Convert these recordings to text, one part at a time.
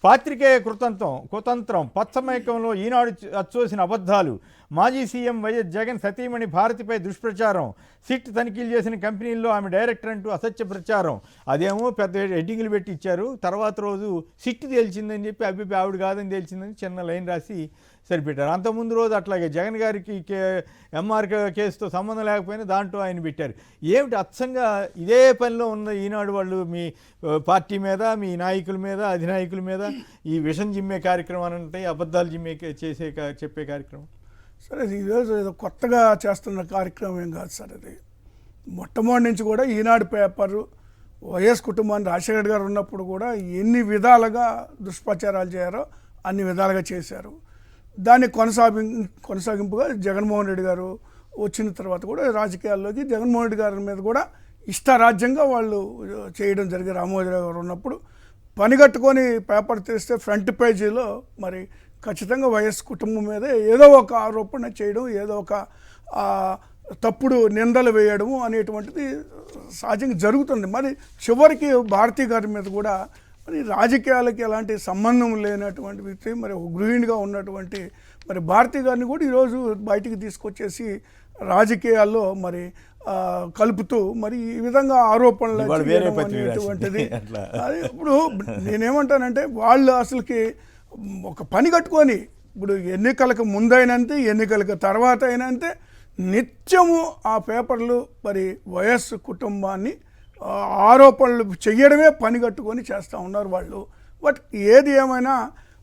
పాత్రికేయ కుతంత్రం పచ్చమైకంలో ఈనాడు అచ్చోసిన అబద్ధాలు, మాజీ సీఎం వైఎస్ జగన్ సతీమణి భారతిపై దుష్ప్రచారం, సిట్ తనిఖీలు చేసిన కంపెనీల్లో ఆమె డైరెక్టర్ అంటూ అసత్య ప్రచారం. అదేమో పెద్ద హెడ్డింగ్లు పెట్టి ఇచ్చారు. తర్వాత రోజు సిట్ తేల్చిందని చెప్పి అభిప్రాయ ఆవిడ కాదని తేల్చిందని చిన్న లైన్ రాసి సరిపెట్టారు. అంతకుముందు రోజు అట్లాగే జగన్ గారికి ఎంఆర్ కేసుతో సంబంధం లేకపోయినా దాంట్లో ఆయన పెట్టారు. ఏమిటి అచ్చంగా ఇదే పనిలో ఉన్న ఈనాడు వాళ్ళు మీ పార్టీ మీద, మీ నాయకుల మీద, అధినాయకుల మీద ఈ విషం జిమ్మే కార్యక్రమం అంటే అబద్ధాలు జిమ్మే చెప్పే కార్యక్రమం. సరే, ఇది ఈరోజు ఏదో కొత్తగా చేస్తున్న కార్యక్రమం ఏం కాదు సార్. అది మొట్టమొదటి నుంచి కూడా ఈనాడు పేపరు వైఎస్ కుటుంబాన్ని రాజశేఖర్ గారు ఉన్నప్పుడు కూడా ఎన్ని విధాలుగా దుష్ప్రచారాలు చేయారో అన్ని విధాలుగా చేశారు. దాన్ని కొనసాగింపుగా జగన్మోహన్ రెడ్డి గారు వచ్చిన తర్వాత కూడా రాజకీయాల్లోకి జగన్మోహన్ రెడ్డి గారి మీద కూడా ఇష్టారాజ్యంగా వాళ్ళు చేయడం జరిగింది. రామోజీరావు గారు ఉన్నప్పుడు పనిగట్టుకొని పేపర్ తెస్తే ఫ్రంట్ పేజీలో మరి ఖచ్చితంగా వైఎస్ కుటుంబం మీద ఏదో ఒక ఆరోపణ చేయడం, ఏదో ఒక తప్పుడు నిందలు వేయడము అనేటువంటిది సహజంగా జరుగుతుంది. మరి చివరికి భారతీ గారి మీద కూడా మరి రాజకీయాలకి ఎలాంటి సంబంధం లేనటువంటి వ్యక్తి, మరి ఒక గృహిణిగా ఉన్నటువంటి మరి భారతీ గారిని కూడా ఈరోజు బయటికి తీసుకొచ్చేసి రాజకీయాల్లో మరి కలుపుతూ మరి ఈ విధంగా ఆరోపణలు అనేటువంటిది. అది ఇప్పుడు నేనేమంటానంటే వాళ్ళు అసలుకి ఒక పని కట్టుకొని ఇప్పుడు ఎన్నికలకు ముందైనంతే, ఎన్నికలకు తర్వాత అయినంతే నిత్యము ఆ పేపర్లు మరి వైఎస్ కుటుంబాన్ని ఆరోపణలు చేయడమే పని కట్టుకొని చేస్తూ ఉన్నారు వాళ్ళు. బట్ ఏది ఏమైనా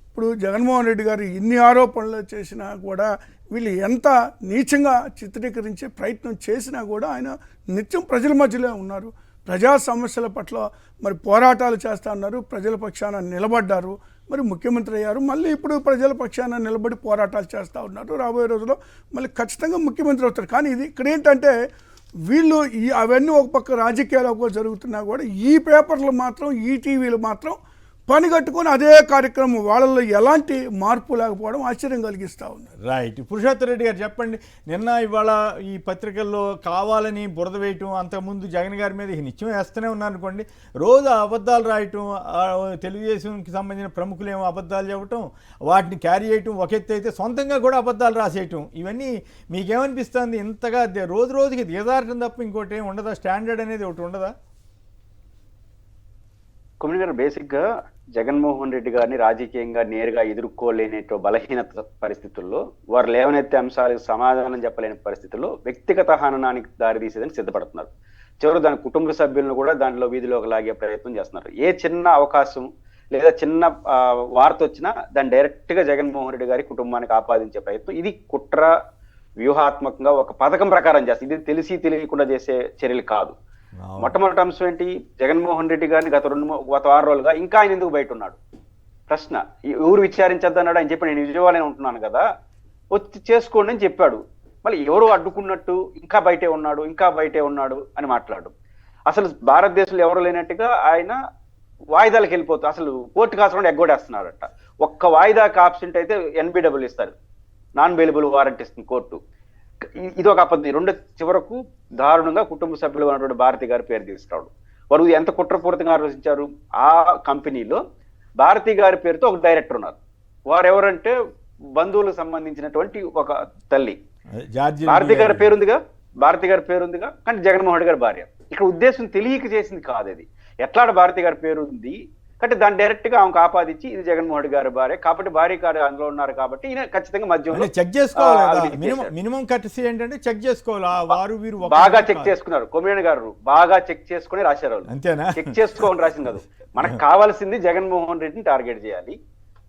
ఇప్పుడు జగన్మోహన్ రెడ్డి గారు ఇన్ని ఆరోపణలు చేసినా కూడా వీళ్ళు ఎంత నీచంగా చిత్రీకరించే ప్రయత్నం చేసినా కూడా ఆయన నిత్యం ప్రజల మధ్యలో ఉన్నారు. ప్రజా సమస్యల పట్ల మరి పోరాటాలు చేస్తూ ఉన్నారు. ప్రజల పక్షాన నిలబడ్డారు. మరి ముఖ్యమంత్రి అయ్యారు. మళ్ళీ ఇప్పుడు ప్రజల పక్షాన నిలబడి పోరాటాలు చేస్తూ ఉన్నారు. రాబోయే రోజుల్లో మళ్ళీ ఖచ్చితంగా ముఖ్యమంత్రి అవుతారు. కానీ ఇది ఇక్కడ ఏంటంటే వీళ్ళు అవన్నీ ఒక పక్క రాజకీయాలు ఒక జరుగుతున్నా కూడా ఈ పేపర్లు మాత్రం, ఈ టీవీలు మాత్రం పని కట్టుకొని అదే కార్యక్రమం, వాళ్ళల్లో ఎలాంటి మార్పు లేకపోవడం ఆశ్చర్యం కలిగిస్తూ ఉన్నారు. రైట్. పురుషోత్తమ రెడ్డి గారు చెప్పండి, నిన్న ఇవాళ ఈ పత్రికల్లో కావాలని బురద వేయటం, అంతకుముందు జగన్ గారి మీద నిత్యం వేస్తూనే ఉన్నారనుకోండి, రోజు అబద్ధాలు రాయటం, తెలుగుదేశంకి సంబంధించిన ప్రముఖులేమో అబద్ధాలు చెప్పటం, వాటిని క్యారీ చేయటం ఒక ఎత్తు అయితే సొంతంగా కూడా అబద్ధాలు రాసేయటం, ఇవన్నీ మీకేమనిపిస్తుంది? ఇంతగా రోజు రోజుకి దిగజారటం తప్ప ఇంకోటి ఏమి ఉండదా? స్టాండర్డ్ అనేది ఒకటి ఉండదా? కొమ్మిడి గారు, బేసిక్గా జగన్మోహన్ రెడ్డి గారిని రాజకీయంగా నేరుగా ఎదుర్కోలేని బలహీనత పరిస్థితుల్లో, వారు లేవనెత్తే అంశాలకు సమాధానం చెప్పలేని పరిస్థితుల్లో వ్యక్తిగత హననానికి దారితీసేదని సిద్ధపడుతున్నారు. చివరి దాని కుటుంబ సభ్యులను కూడా దానిలో వీధిలోకి లాగే ప్రయత్నం చేస్తున్నారు. ఏ చిన్న అవకాశం లేదా చిన్న వార్త వచ్చినా దాన్ని డైరెక్ట్గా జగన్మోహన్ రెడ్డి గారి కుటుంబానికి ఆపాదించే ప్రయత్నం, ఇది కుట్ర వ్యూహాత్మకంగా ఒక పథకం ప్రకారం చేస్తుంది. ఇది తెలిసి తెలియకుండా చేసే చర్యలు కాదు. మొట్టమొదటి అంశం ఏంటి? జగన్మోహన్ రెడ్డి గారిని గత 6 రోజులుగా ఇంకా ఆయన ఎందుకు బయట ఉన్నాడు? ప్రశ్న. ఎవరు విచారించద్దన్నాడు ఆయన చెప్పి, నేను విజయవాడనే ఉంటున్నాను కదా, వచ్చి చేసుకోండి అని చెప్పాడు. మళ్ళీ ఎవరు అడ్డుకున్నట్టు ఇంకా బయటే ఉన్నాడు అని మాట్లాడు. అసలు భారతదేశంలో ఎవరు లేనట్టుగా ఆయన వాయిదాలకు వెళ్ళిపోతారు. అసలు కోర్టు కాకుండా ఎగ్గొడేస్తున్నాడట. ఒక్క వాయిదాకి ఆబ్సెంట్ అయితే NBW ఇస్తారు, నాన్ బెయిలబుల్ వారెంట్ ఇస్తుంది కోర్టు. ఇది ఒక అబద్ధం. రెండు చివరకు దారుణంగా కుటుంబ సభ్యులు ఉన్నటువంటి భారతి గారి పేరు తీసుకురావడం. వారు ఎంత కుట్రపూరితంగా ఆలోచించారు? ఆ కంపెనీలో భారతి గారి పేరుతో ఒక డైరెక్టర్ ఉన్నారు. వారు ఎవరంటే బంధువులకు సంబంధించినటువంటి ఒక తల్లి. భారతి గారి పేరుందిగా కానీ జగన్మోహన్ రెడ్డి గారి భార్య. ఇక్కడ ఉద్దేశం తెలియక చేసింది కాదు. అది ఎట్లా భారతి గారి పేరు ఉంది కాబట్టి దాన్ని డైరెక్ట్ గా ఆమెకు ఆపాదించి, ఇది జగన్మోహన్ రెడ్డి గారి భార్య కాబట్టి భార్య గారు అందులో ఉన్నారు కాబట్టి ఈయన ఖచ్చితంగా మధ్యలో చెక్ చేసుకోవాలి. మినిమం కట్సి ఏంటంటే చెక్ చేసుకోవాలి. వారు వీరు బాగా చెక్ చేసుకున్నారు. కొమ్మినేని గారు బాగా చెక్ చేసుకుని రాశారు. అంతేనా? చెక్ చేసుకోని రాసింది కాదు. మనకు కావాల్సింది జగన్మోహన్ రెడ్డిని టార్గెట్ చేయాలి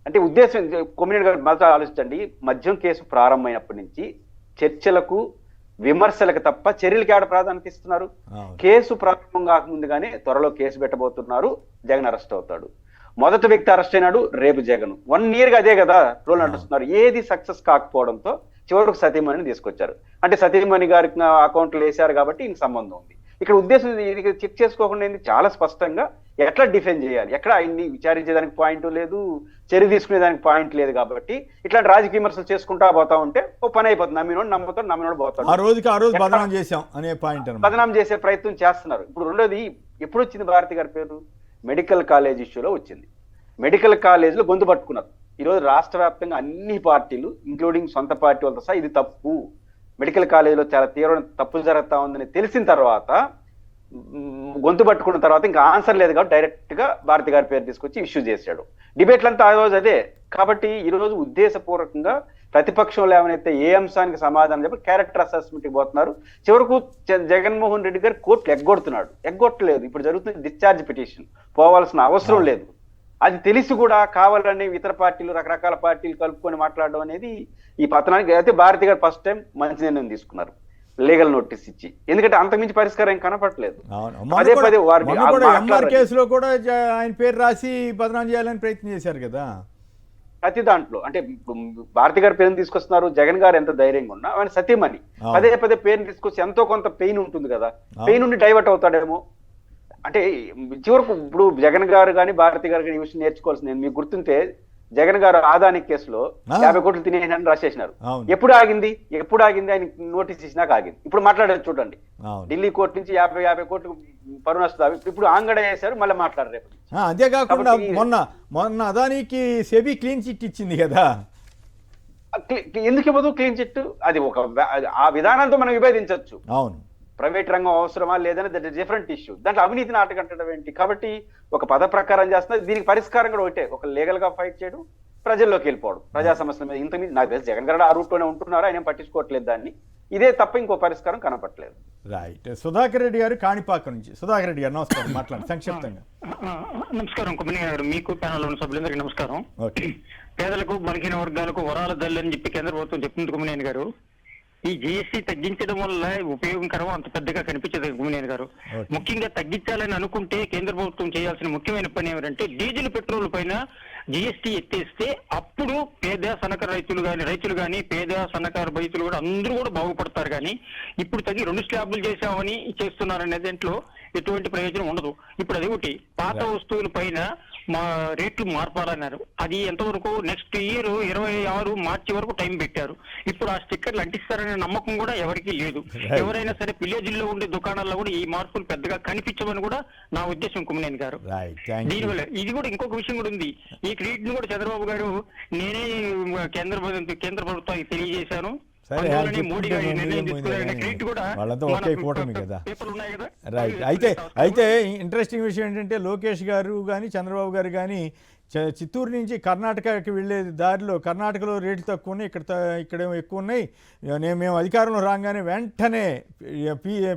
అంటే ఉద్దేశం. కొమ్మినేని గారు మొదట ఆలోచించండి, మద్యం కేసు ప్రారంభమైనప్పటి నుంచి చర్చలకు, విమర్శలకు తప్ప చర్యలకి ఆడ ప్రాధాన్యత ఇస్తున్నారు. కేసు ప్రారంభం కాకముందుగానే త్వరలో కేసు పెట్టబోతున్నారు, జగన్ అరెస్ట్ అవుతాడు. మొదటి వ్యక్తి అరెస్ట్ అయినాడు, రేపు జగన్. 1 year గా అదే కదా రోల్ నడుస్తున్నారు. ఏది సక్సెస్ కాకపోవడంతో చివరికి సతీమణిని తీసుకొచ్చారు. అంటే సతీమణి గారి అకౌంట్లు వేశారు కాబట్టి ఇంక సంబంధం ఉంది. ఇక్కడ ఉద్దేశం చెక్ చేసుకోకుండా చాలా స్పష్టంగా ఎట్లా డిఫెండ్ చేయాలి, ఎక్కడ ఆయన్ని విచారించేదానికి పాయింట్ లేదు, చర్య తీసుకునేదానికి పాయింట్ లేదు. కాబట్టి ఇట్లాంటి రాజకీయ విమర్శలు చేసుకుంటా పోతా ఉంటే ఓ పని అయిపోతుంది. నమ్మినోడు పోతాడు. బదనాం చేసే ప్రయత్నం చేస్తున్నారు. ఇప్పుడు రెండోది, ఎప్పుడు వచ్చింది భారతి గారి పేరు? మెడికల్ కాలేజ్ ఇష్యూలో వచ్చింది. మెడికల్ కాలేజీలో గొంతు పట్టుకున్నారు. ఈరోజు రాష్ట్ర వ్యాప్తంగా అన్ని పార్టీలు ఇంక్లూడింగ్ సొంత పార్టీ వాళ్ళతో సహా ఇది తప్పు, మెడికల్ కాలేజీలో చాలా తీవ్రమైన తప్పులు జరుగుతా ఉందని తెలిసిన తర్వాత గొంతు పట్టుకున్న తర్వాత ఇంకా ఆన్సర్ లేదు కాబట్టి డైరెక్ట్ గా భారతి గారి పేరు తీసుకొచ్చి ఇష్యూ చేశాడు. డిబేట్లంతా ఆ రోజు అదే. కాబట్టి ఈ రోజు ఉద్దేశపూర్వకంగా ప్రతిపక్షంలో ఏమైతే ఏ అంశానికి సమాధానం చెప్పి క్యారెక్టర్ అసెస్మెంట్కి పోతున్నారు. చివరకు జగన్మోహన్ రెడ్డి గారు కోర్టులు ఎగ్గొట్టలేదు. ఇప్పుడు జరుగుతుంది డిశ్చార్జ్ పిటిషన్, పోవాల్సిన అవసరం లేదు. అది తెలిసి కూడా కావాలని ఇతర పార్టీలు, రకరకాల పార్టీలు కలుపుకొని మాట్లాడడం అనేది ఈ పతనానికి అయితే భారతి గారు ఫస్ట్ టైం మంచి నిర్ణయం తీసుకున్నారు, లీగల్ నోటీస్ ఇచ్చి. ఎందుకంటే అంతకుమించి పరిష్కారం ఏం కనపడలేదు. పదే పదే ఎంఆర్ కేసులో కూడా ఆయన పేరు రాసి బదనాం చేయాలని ప్రయత్నం చేశారు కదా. ప్రతి దాంట్లో అంటే భారతి గారి పేరుని తీసుకొస్తున్నారు. జగన్ గారు ఎంత ధైర్యంగా ఉన్నా ఆయన సతీమణి పదే పదే పేరుని తీసుకొచ్చి ఎంతో కొంత పెయిన్ ఉంటుంది కదా, పెయిన్ నుండి డైవర్ట్ అవుతాడేమో. అంటే చివరకు ఇప్పుడు జగన్ గారు కానీ భారతి గారు కానీ ఈ విషయం నేర్చుకోవాల్సింది. మీకు గుర్తుంటే జగన్ గారు ఆదాని కేసులో 50 కోట్లు తినేసినని రాసేసినారు. ఎప్పుడు ఆగింది ఆయన నోటీస్ ఇచ్చినాక ఆగింది. ఇప్పుడు మాట్లాడేది చూడండి, ఢిల్లీ కోర్టు నుంచి 50 కోట్లు పరువు నష్టం ఇప్పుడు ఆంగడ చేశారు, మళ్ళీ మాట్లాడరు. అంతేకాకుండా మొన్న అదానికి సెబీ క్లీన్ చిట్ ఇచ్చింది కదా. ఎందుకు ఇవ్వదు క్లీన్ చిట్? అది ఒక ఆ విధానంతో మనం విభేదించవచ్చు. అవును, ప్రైవేట్ రంగం అవసరమా లేదని దట్ ఇస్ డిఫరెంట్ ఇష్యూ. దాంట్లో అవినీతిని ఆటగట్టడం ఏంటి? కాబట్టి ఒక పద ప్రకారం చేస్తున్నారు. దీనికి పరిష్కారం కూడా ఒకటే, ఒక లీగల్ గా ఫైట్ చేయడం, ప్రజల్లోకి వెళ్ళిపోవడం, ప్రజా సమస్యల మీద. ఇంత నాకు తెలిసి జగన్ గారు ఆ రూట్లోనే ఉంటున్నారు, ఆయన పట్టించుకోవట్లేదు దాన్ని. ఇదే తప్ప ఇంకో పరిష్కారం కనపట్లేదు. రైట్. సుధాకర్ రెడ్డి గారు కాణిపాక నుంచి. సుధాకర్ రెడ్డి గారు నమస్కారం, మాట్లాడండి సంక్షిప్తంగా. నమస్కారం కుమ్మని గారు, మీకు ప్యానల్ ఉన్న సభ్యులందరికీ నమస్కారం. పేదలకు బలహీన వర్గాలకు వరాల దల్లి అని చెప్పి కేంద్ర ప్రభుత్వం చెప్తుంది కుమ్మనేని గారు. ఈ జిఎస్టీ తగ్గించడం వల్ల ఉపయోగకరం అంత పెద్దగా కనిపించదు గుమినేని గారు. ముఖ్యంగా తగ్గించాలని అనుకుంటే కేంద్ర ప్రభుత్వం చేయాల్సిన ముఖ్యమైన పని ఏమిటంటే డీజిల్ పెట్రోల్ పైన జిఎస్టీ ఎత్తేస్తే అప్పుడు పేద సన్నకారు రైతులు కానీ పేద సన్నకారు రైతులు కూడా అందరూ కూడా బాగుపడతారు. కానీ ఇప్పుడు తగ్గి 2 స్లాబులు చేశామని చేస్తున్నారనే దాంట్లో ఎటువంటి ప్రయోజనం ఉండదు. ఇప్పుడు అది ఒకటి, పాత వస్తువుల పైన మా రేట్లు మార్పాలన్నారు. అది ఎంతవరకు నెక్స్ట్ ఇయర్ 26 మార్చి వరకు టైం పెట్టారు. ఇప్పుడు ఆ స్టిక్కర్లు అంటిస్తారనే నమ్మకం కూడా ఎవరికీ లేదు. ఎవరైనా సరే విలేజ్లో ఉండే దుకాణాల్లో కూడా ఈ మార్పులు పెద్దగా కనిపించవని కూడా నా ఉద్దేశం కుమ్మనేని గారు. దీనివల్ల ఇది కూడా ఇంకొక విషయం కూడా ఉంది. ఈ క్రెడిట్ ను కూడా చంద్రబాబు గారు నేనే కేంద్ర ప్రభుత్వానికి తెలియజేశాను, మోడీ గారు నిర్ణయం తీసుకున్నారనే క్రెడిట్ కూడా పేపర్లు ఉన్నాయి కదా. రైట్. అయితే ఇంట్రెస్టింగ్ విషయం ఏంటంటే లోకేష్ గారు కానీ చంద్రబాబు గారు కానీ చిత్తూరు నుంచి కర్ణాటకకి వెళ్ళే దారిలో కర్ణాటకలో రేట్లు తక్కువ ఉన్నాయి, ఇక్కడేమో ఎక్కువ ఉన్నాయి, మేము అధికారంలో రాగానే వెంటనే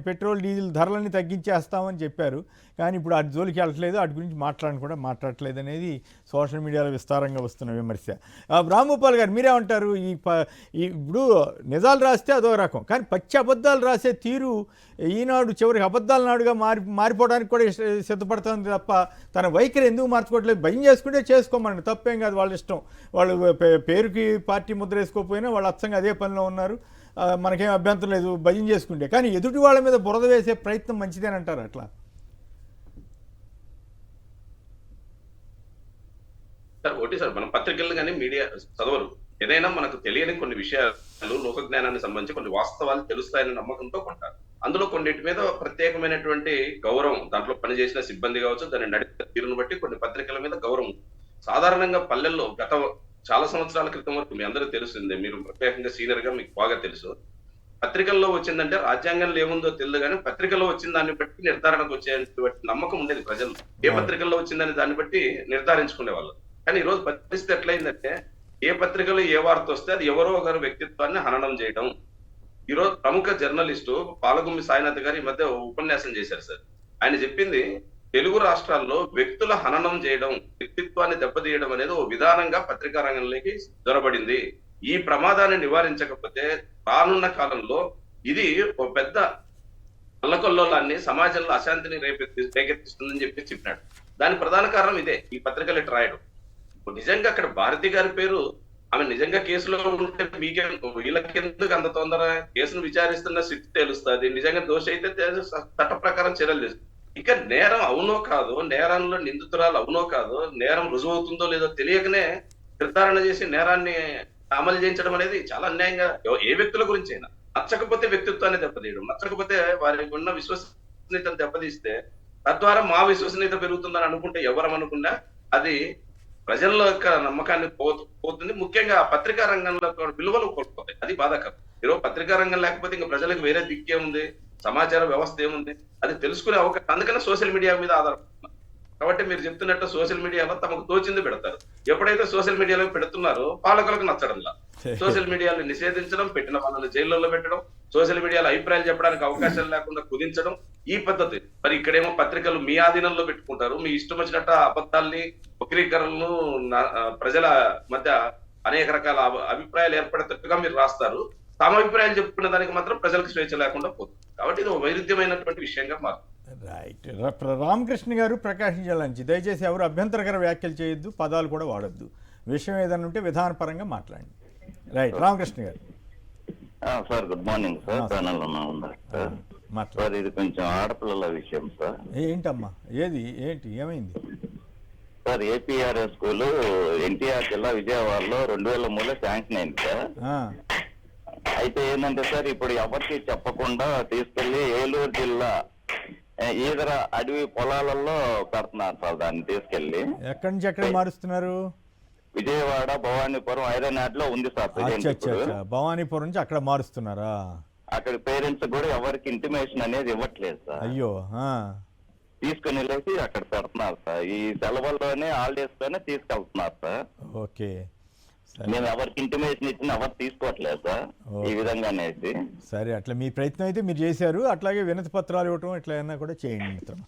పెట్రోల్ డీజిల్ ధరలన్నీ తగ్గించేస్తామని చెప్పారు. కానీ ఇప్పుడు అటు జోలికి వెళ్ళట్లేదు, అటు గురించి మాట్లాడట్లేదు అనేది సోషల్ మీడియాలో విస్తారంగా వస్తున్న విమర్శ. రాంభూపాల్ గారు మీరేమంటారు? ఇప్పుడు నిజాలు రాస్తే అదో రకం, కానీ పచ్చి అబద్ధాలు రాసే తీరు ఈనాడు చివరికి అబద్ధాల నాడుగా మారిపోవడానికి కూడా సిద్ధపడుతుంది తప్ప తన వైఖరి ఎందుకు మార్చుకోవట్లేదు? భయం చేసుకుంటే చేసుకోమని తప్పేం కాదు, వాళ్ళ ఇష్టం. వాళ్ళు పేరుకి పార్టీ ముద్ర వేసుకోకపోయినా వాళ్ళు అచ్చంగా అదే పనిలో ఉన్నారు, మనకేం అభ్యంతరం లేదు భయం చేసుకుంటే. కానీ ఎదుటి వాళ్ళ మీద బురద వేసే ప్రయత్నం మంచిదేనంటారు. అట్లా సార్ మనం పత్రికలు కానీ మీడియా చదవరు. ఏదైనా మనకు తెలియని కొన్ని విషయాలు లోక జ్ఞానానికి సంబంధించి కొన్ని వాస్తవాలు తెలుస్తాయనే నమ్మకంతో కొంటారు. అందులో కొన్నిటి మీద ప్రత్యేకమైనటువంటి గౌరవం, దాంట్లో పనిచేసిన సిబ్బంది కావచ్చు, దాన్ని నడిపే తీరును బట్టి కొన్ని పత్రికల మీద గౌరవం. సాధారణంగా పల్లెల్లో గత చాలా సంవత్సరాల క్రితం వరకు మీ అందరూ తెలుస్తుంది, మీరు ప్రత్యేకంగా సీనియర్ గా మీకు బాగా తెలుసు, పత్రికల్లో వచ్చిందంటే రాజ్యాంగంలో ఏముందో తెలియదు కానీ పత్రికల్లో వచ్చిన దాన్ని బట్టి నిర్ధారణకు వచ్చేటువంటి నమ్మకం ఉండేది ప్రజలు. ఏ పత్రికల్లో వచ్చిందని దాన్ని బట్టి నిర్ధారించుకునే వాళ్ళు. కానీ ఈ రోజు పరిస్థితి ఎట్లయిందంటే ఏ పత్రికలో ఏ వార్త వస్తే అది ఎవరో ఒకరు వ్యక్తిత్వాన్ని హననం చేయడం. ఈరోజు ప్రముఖ జర్నలిస్టు పాలగుమ్మి సాయినాథ్ గారు ఈ మధ్య ఉపన్యాసం చేశారు సార్. ఆయన చెప్పింది తెలుగు రాష్ట్రాల్లో వ్యక్తుల హననం చేయడం, వ్యక్తిత్వాన్ని దెబ్బతీయడం అనేది ఓ విధానంగా పత్రికా రంగంలోకి జొరబడింది. ఈ ప్రమాదాన్ని నివారించకపోతే రానున్న కాలంలో ఇది ఒక పెద్ద అల్లకొల్లోలాన్ని సమాజంలో అశాంతిని రేకెత్తిస్తుందని చెప్పినాడు. దాని ప్రధాన కారణం ఇదే, ఈ పత్రికలు ఇట్లా రాయడం. నిజంగా అక్కడ భారతి గారి పేరు, ఆమె నిజంగా కేసులో ఉంటే మీకే వీళ్ళకెందుకు అంత తొందర? కేసును విచారిస్తున్న సిట్ తెలుస్తుంది, నిజంగా దోష అయితే చట్ట ప్రకారం చర్యలు చేస్తుంది. ఇక నేరం అవునో కాదో, నేరంలో నిందితురాలు అవునో కాదో, నేరం రుజువు అవుతుందో లేదో తెలియకనే నిర్ధారణ చేసి నేరాన్ని అమలు చేయించడం అనేది చాలా అన్యాయంగా. ఏ వ్యక్తుల గురించి అయినా నచ్చకపోతే వ్యక్తిత్వాన్ని దెబ్బతీయడం, నచ్చకపోతే వారికి ఉన్న విశ్వసనీయతను దెబ్బతీస్తే తద్వారా మా విశ్వసనీయత పెరుగుతుందని అనుకుంటే ఎవరం అనుకున్నా అది ప్రజల యొక్క నమ్మకాన్ని పోతుంది. ముఖ్యంగా పత్రికా రంగంలో విలువలు కోల్పోతాయి. అది బాధాకరం. ఈరోజు పత్రికా రంగం లేకపోతే ఇంకా ప్రజలకు వేరే దిక్కే ఉంది, సమాచార వ్యవస్థ ఏముంది, అది తెలుసుకునే అవకాశం. అందుకనే సోషల్ మీడియా మీద ఆధారపడుతున్నారు. కాబట్టి మీరు చెప్తున్నట్టు సోషల్ మీడియాలో తమకు తోచింది పెడతారు. ఎప్పుడైతే సోషల్ మీడియాలో పెడుతున్నారో పాలకులకు నచ్చడంలా సోషల్ మీడియాను నిషేధించడం, పెట్టిన వాళ్ళని జైల్లో పెట్టడం, సోషల్ మీడియాలో అభిప్రాయాలు చెప్పడానికి అవకాశాలు లేకుండా కుదించడం, ఈ పద్ధతి. మరి ఇక్కడేమో పత్రికలు మీ ఆధీనంలో పెట్టుకుంటారు, మీ ఇష్టం వచ్చినట్టు అబద్ధాల్ని, వక్రీకరణలు ప్రజల మధ్య అనేక రకాల అభిప్రాయాలు ఏర్పడేటట్టుగా మీరు రాస్తారు. తమ అభిప్రాయాలు చెప్పుకునే దానికి మాత్రం ప్రజలకు స్వేచ్ఛ లేకుండా పోతుంది. కాబట్టి ఇది ఒక వైరుధ్యమైనటువంటి విషయంగా మారుతుంది. రైట్. రామకృష్ణ గారు, ప్రకాశం జిల్లా నుంచి, దయచేసి ఎవరు అభ్యంతరకర వ్యాఖ్యలు చేయొద్దు, పదాలు కూడా వాడొద్దు. విషయం ఏదైనా ఉంటే విధానపరంగా మాట్లాడండి. రైట్, రామకృష్ణ గారు. Sir good morning sir. Panel sir, ఇది కొంచెం ఆడపిల్లల విషయం సార్. ఏంటమ్మా, ఏంటి ఏమైంది సార్? ఏపీఆర్ఎస్ స్కూల్ ఎన్టీఆర్ జిల్లా విజయవాడలో 2003లో శాంక్షన్ అయింది సార్. అయితే ఏంటంటే సార్, ఇప్పుడు ఎవరికి చెప్పకుండా తీసుకెళ్లి ఏలూరు జిల్లా ఈదర అడవి పొలాలలో పెడుతున్నారు సార్. దాన్ని తీసుకెళ్లి ఎక్కడి నుంచి ఎక్కడ మారుస్తున్నారు? విజయవాడ, భవానీపురం, ఐరనాడ్ లో ఉంది సార్. భవానీపురం నుంచి అక్కడ మారుస్తున్నారా? అక్కడ పేరెంట్స్ కూడా ఎవరికి ఇంటిమేషన్ అనేది ఇవ్వట్లేదు సార్. అయ్యో. తీసుకుని వెళ్ళేసి అక్కడ పెడుతున్నారు సార్. ఈ సెలవుల్లోనే, హాలిడేస్ లోనే తీసుకెళ్తున్నారు సార్. ఓకే. మేము ఎవరికి ఇంటిమేషన్ ఇచ్చిన ఎవరు తీసుకోవట్లేదు సార్ ఈ విధంగా అనేసి. సరే, అట్లా మీ ప్రయత్నం అయితే మీరు చేశారు. అట్లాగే వినతి పత్రాలు ఇవ్వటం ఇట్లా ఏమన్నా కూడా చేయండి మిత్రం.